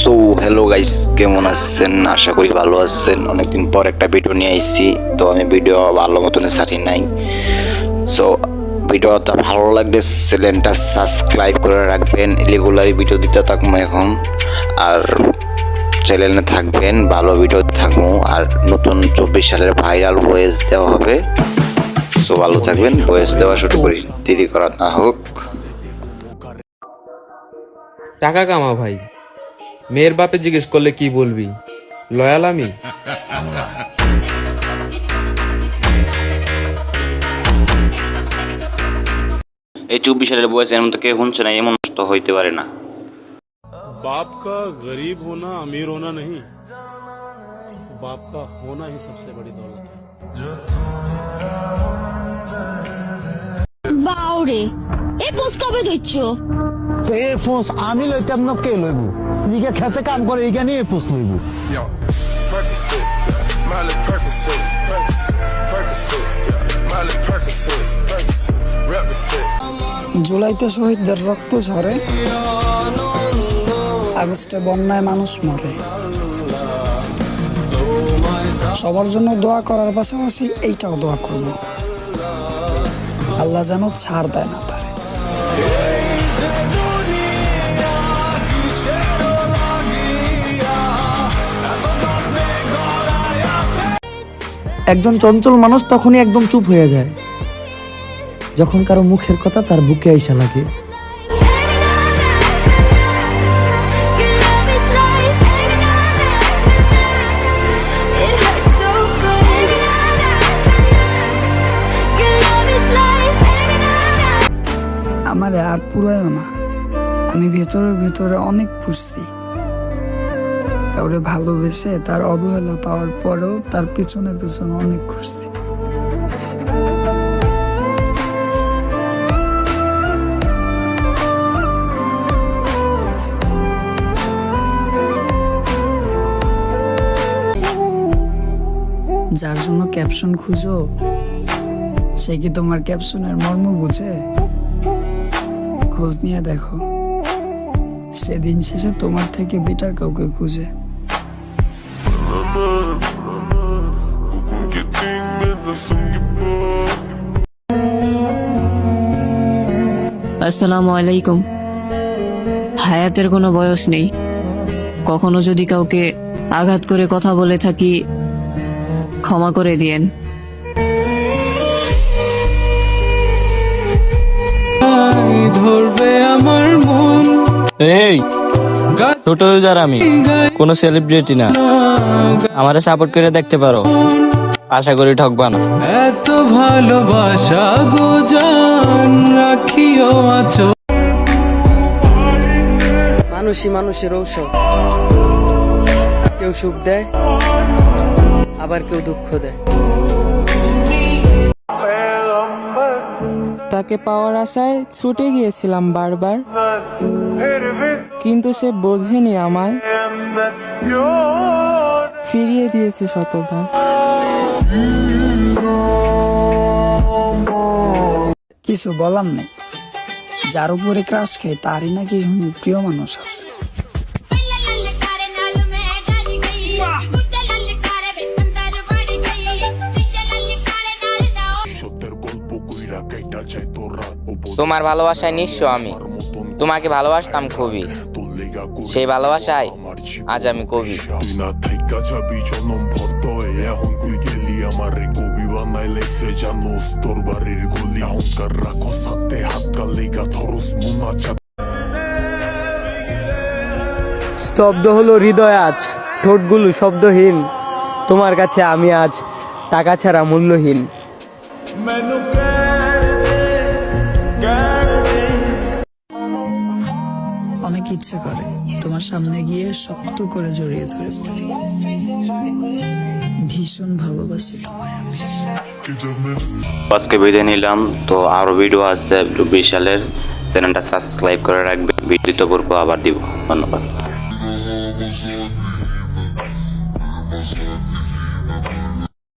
So hello guys, কেমন আছেন? আশা করি ভালো আছেন। অনেকদিন পর একটা ভিডিও নিয়ে আইছি, তো আমি ভিডিও ভালো মতন ছাড়ি নাই। সো ভিডিওটা ভালো লাগলে চ্যানেলটা সাবস্ক্রাইব করে রাখবেন, রেগুলার ভিডিও দিতে থাকবো এখন। আর চ্যানেলে থাকবেন, ভালো ভিডিও থাকবো। আর নতুন 24 সালের ভাইরাল ভয়েস দেওয়া হবে। সো ভালো থাকবেন, ভয়েস দেওয়া শুরু করি, দেরি করা না হোক। টাকা কামা ভাই, মেয়ের বাপে জিজ্ঞেস করলে কি বলবি? লয়াল আমি। এই 24 সালের বয়স এমন তো কেউ শুনছে না, এমন তো হইতে পারে না। बाप का गरीब होना अमीर होना नहीं, बाप का होना ही सबसे बड़ी दौलत है। বাউরে এ পোস কবে ধরছো? তো এই ফোঁস আমি লইতাম না, কে লইব? নিজে খেতে কাম করে এইখানে এই ফোঁস লইব। জুলাইতে শহীদদের রক্ত ঝরে, আগস্টে বন্যায় মানুষ মরে। সবার জন্য দোয়া করার পাশাপাশি এইটাও দোয়া করব, আল্লাহ যেন ছাড় দেয় না তারে। একজন চঞ্চল মানুষ তখনই একদম চুপ হয়ে যায় যখন কারো মুখের কথা তার বুকে আইসা লাগে। আমারে আর পুরায়ও না, আমি ভেতরে ভেতরে অনেক খুঁজছি। কাউরে ভালোবেসে তার অবহেলা পাওয়ার পরেও তার পিছনে পিছনে অনেক খুঁজছি। যার জন্য ক্যাপশন খুঁজো, সে কি তোমার ক্যাপশনের মর্ম বুঝে? খোঁজ নিয়ে দেখো, সেদিন শেষে তোমার থেকে বেটার কাউকে খুঁজে। আসসালামু আলাইকুম। হায়াতের কোনো বয়স নেই। কখনো যদি কাউকে আঘাত করে কথা বলে থাকি, ক্ষমা করে দিয়েন। ধরবে আমার মন। এই ছোট ইউজার, আমি কোনো সেলিব্রিটি না, আমারে সাপোর্ট করে দেখতে পারো, আশা করি ঠকবা না। এত ভালোবাসা গো জান রাখিও আছো। মানুষই মানুষের ঔষধ, কেউ সুখ দেয় আবার কেউ দুঃখ দেয়। তাকে পাওয়ার আশায় ছুটে গিয়েছিলাম বারবার, কিন্তু সে বোঝেনি আমায়, ফিরিয়ে দিয়েছে শতবার। কিছু বলার নেই, যার উপরে ক্রাশ খাই তারই নাকি প্রিয় মানুষ আছে। তোমার ভালোবাসায় নিঃস্ব আমি, তোমাকে ভালোবাসতাম খুবই, সেই ভালোবাসায় আজ আমি কবি। স্তব্ধ হলো হৃদয় আজ, ঠোঁটগুলো শব্দহীন, তোমার কাছে আমি আজ টাকা ছাড়া মূল্যহীন। অনেক ইচ্ছে করে তোমার সামনে গিয়ে শক্ত করে জড়িয়ে ধরে বলি, ভীষণ ভালোবাসি তোমায় আমি। আজকে বিদায় নিলাম, তো আরো ভিডিও আছে 24 সালের, চ্যানেলটা সাবস্ক্রাইব করে রাখবেন। ভিডিও করবো, আবার দিব। ধন্যবাদ।